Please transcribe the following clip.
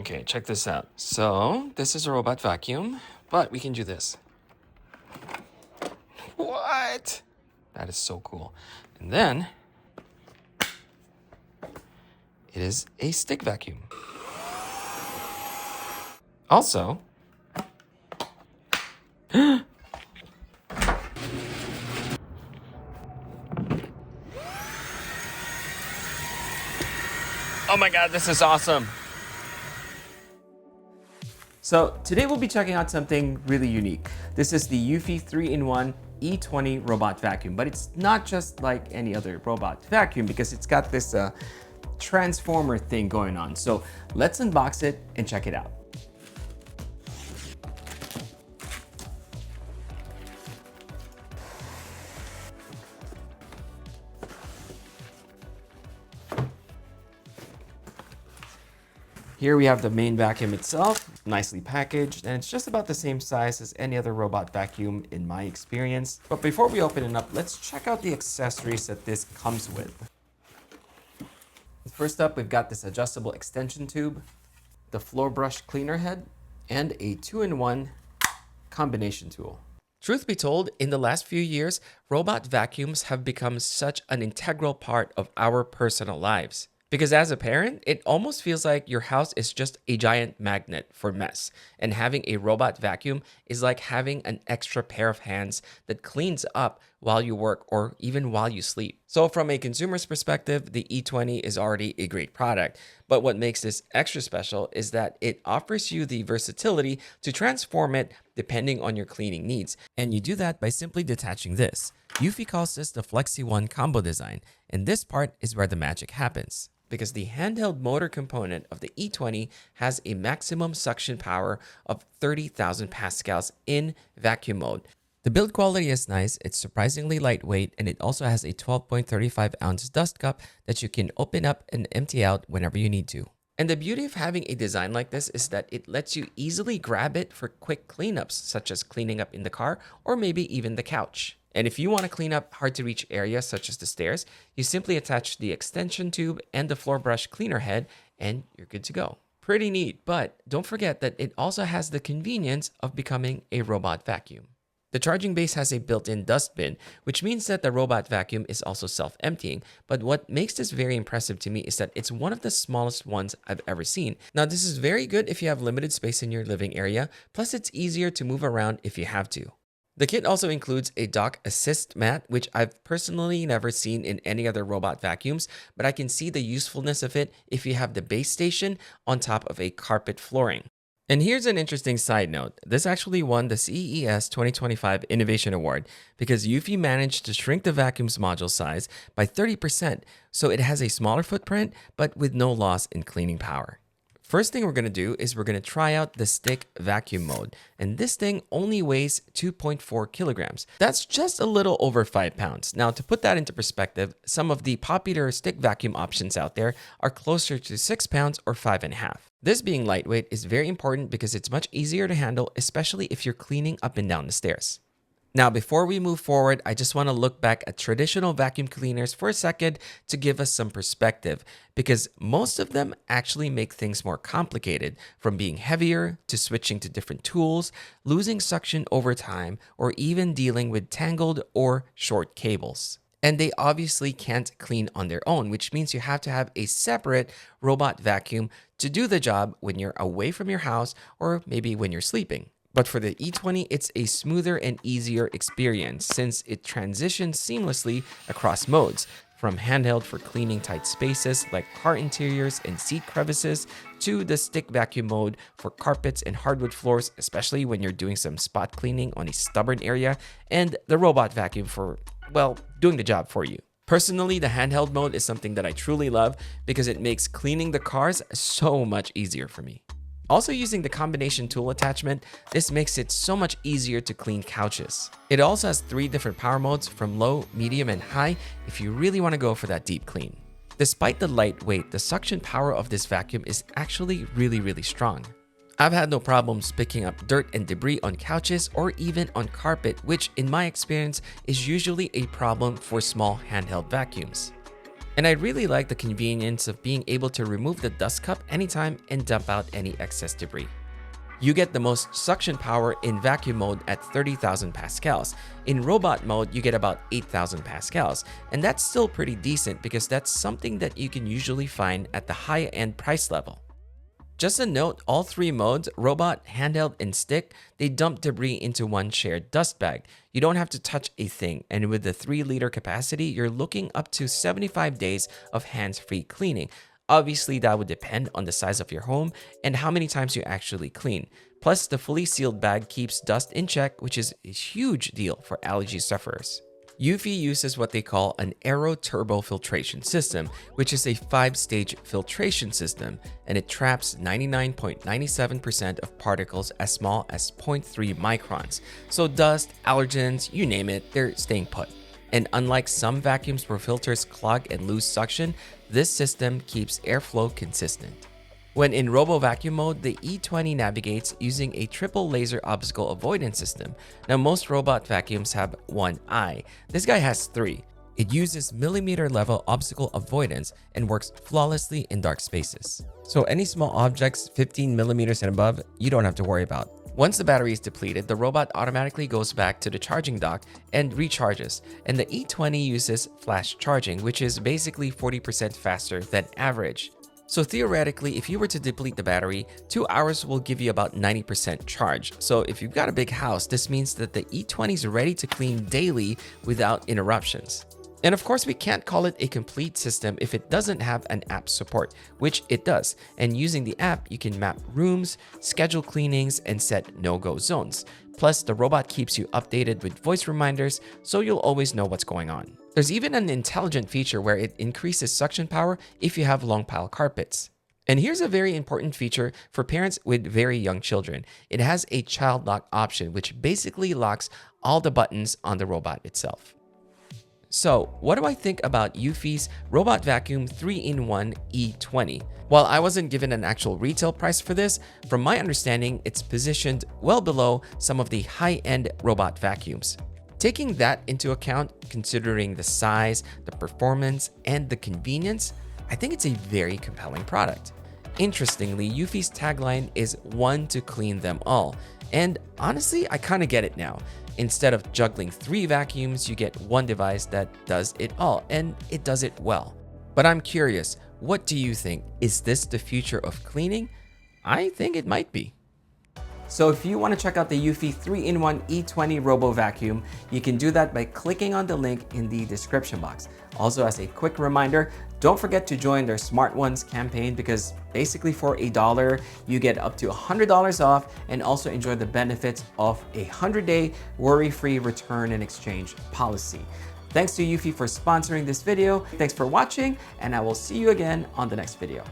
Okay, check this out. So this is a robot vacuum, but we can do this. What? That is so cool. And then it is a stick vacuum. Also, oh my God, this is awesome. So today we'll be checking out something really unique. This is the eufy 3-in-1 E20 robot vacuum, but it's not just like any other robot vacuum because it's got this transformer thing going on. So let's unbox it and check it out. Here we have the main vacuum itself, nicely packaged, and it's just about the same size as any other robot vacuum in my experience. But before we open it up, let's check out the accessories that this comes with. First up, we've got this adjustable extension tube, the floor brush cleaner head, and a 2-in-1 combination tool. Truth be told, in the last few years, robot vacuums have become such an integral part of our personal lives. Because as a parent, it almost feels like your house is just a giant magnet for mess. And having a robot vacuum is like having an extra pair of hands that cleans up while you work or even while you sleep. So from a consumer's perspective, the E20 is already a great product. But what makes this extra special is that it offers you the versatility to transform it depending on your cleaning needs. And you do that by simply detaching this. Eufy calls this the Flexi 1 combo design. And this part is where the magic happens, because the handheld motor component of the E20 has a maximum suction power of 30,000 pascals in vacuum mode. The build quality is nice, it's surprisingly lightweight, and it also has a 12.35 ounce dust cup that you can open up and empty out whenever you need to. And the beauty of having a design like this is that it lets you easily grab it for quick cleanups, such as cleaning up in the car or maybe even the couch. And if you want to clean up hard to reach areas such as the stairs, you simply attach the extension tube and the floor brush cleaner head and you're good to go. Pretty neat, but don't forget that it also has the convenience of becoming a robot vacuum. The charging base has a built-in dust bin, which means that the robot vacuum is also self-emptying. But what makes this very impressive to me is that it's one of the smallest ones I've ever seen. Now, this is very good if you have limited space in your living area, plus it's easier to move around if you have to. The kit also includes a dock assist mat, which I've personally never seen in any other robot vacuums, but I can see the usefulness of it if you have the base station on top of a carpet flooring. And here's an interesting side note. This actually won the CES 2025 Innovation Award because eufy managed to shrink the vacuum's module size by 30%, so it has a smaller footprint, but with no loss in cleaning power. First thing we're going to do is we're going to try out the stick vacuum mode. And this thing only weighs 2.4 kilograms. That's just a little over 5 pounds. Now, to put that into perspective, some of the popular stick vacuum options out there are closer to 6 pounds or 5.5. This being lightweight is very important because it's much easier to handle, especially if you're cleaning up and down the stairs. Now, before we move forward, I just want to look back at traditional vacuum cleaners for a second to give us some perspective, because most of them actually make things more complicated, from being heavier to switching to different tools, losing suction over time, or even dealing with tangled or short cables. And they obviously can't clean on their own, which means you have to have a separate robot vacuum to do the job when you're away from your house or maybe when you're sleeping. But for the E20, it's a smoother and easier experience since it transitions seamlessly across modes, from handheld for cleaning tight spaces like car interiors and seat crevices, to the stick vacuum mode for carpets and hardwood floors, especially when you're doing some spot cleaning on a stubborn area, and the robot vacuum for, well, doing the job for you. Personally, the handheld mode is something that I truly love because it makes cleaning the cars so much easier for me. Also, using the combination tool attachment, this makes it so much easier to clean couches. It also has 3 different power modes from low, medium, and high if you really want to go for that deep clean. Despite the lightweight, the suction power of this vacuum is actually really strong. I've had no problems picking up dirt and debris on couches or even on carpet, which in my experience is usually a problem for small handheld vacuums. And I really like the convenience of being able to remove the dust cup anytime and dump out any excess debris. You get the most suction power in vacuum mode at 30,000 pascals. In robot mode, you get about 8,000 pascals. And that's still pretty decent because that's something that you can usually find at the high-end price level. Just a note, all three modes, robot, handheld, and stick, they dump debris into one shared dust bag. You don't have to touch a thing, and with the 3-liter capacity, you're looking up to 75 days of hands-free cleaning. Obviously, that would depend on the size of your home and how many times you actually clean. Plus, the fully sealed bag keeps dust in check, which is a huge deal for allergy sufferers. Eufy uses what they call an aero turbo filtration system, which is a 5-stage filtration system, and it traps 99.97% of particles as small as 0.3 microns. So dust, allergens, you name it, they're staying put. And unlike some vacuums where filters clog and lose suction, this system keeps airflow consistent. When in Robo Vacuum mode, the E20 navigates using a triple laser obstacle avoidance system. Now, most robot vacuums have one eye. This guy has 3. It uses millimeter level obstacle avoidance and works flawlessly in dark spaces. So any small objects 15 millimeters and above, you don't have to worry about. Once the battery is depleted, the robot automatically goes back to the charging dock and recharges. And the E20 uses flash charging, which is basically 40% faster than average. So theoretically, if you were to deplete the battery, 2 hours will give you about 90% charge. So if you've got a big house, this means that the E20 is ready to clean daily without interruptions. And of course, we can't call it a complete system if it doesn't have an app support, which it does. And using the app, you can map rooms, schedule cleanings, and set no-go zones. Plus, the robot keeps you updated with voice reminders, so you'll always know what's going on. There's even an intelligent feature where it increases suction power if you have long pile carpets. And here's a very important feature for parents with very young children. It has a child lock option, which basically locks all the buttons on the robot itself. So, what do I think about Eufy's Robot Vacuum 3-in-1 E20? While I wasn't given an actual retail price for this, from my understanding, it's positioned well below some of the high-end robot vacuums. Taking that into account, considering the size, the performance, and the convenience, I think it's a very compelling product. Interestingly, Eufy's tagline is "one to clean them all." And honestly, I kind of get it now. Instead of juggling 3 vacuums, you get one device that does it all, and it does it well. But I'm curious, what do you think? Is this the future of cleaning? I think it might be. So if you want to check out the Eufy 3-in-1 E20 Robo Vacuum, you can do that by clicking on the link in the description box. Also, as a quick reminder, don't forget to join their Smart Ones campaign because basically for $1, you get up to $100 off and also enjoy the benefits of a 100-day worry-free return and exchange policy. Thanks to Eufy for sponsoring this video. Thanks for watching, and I will see you again on the next video.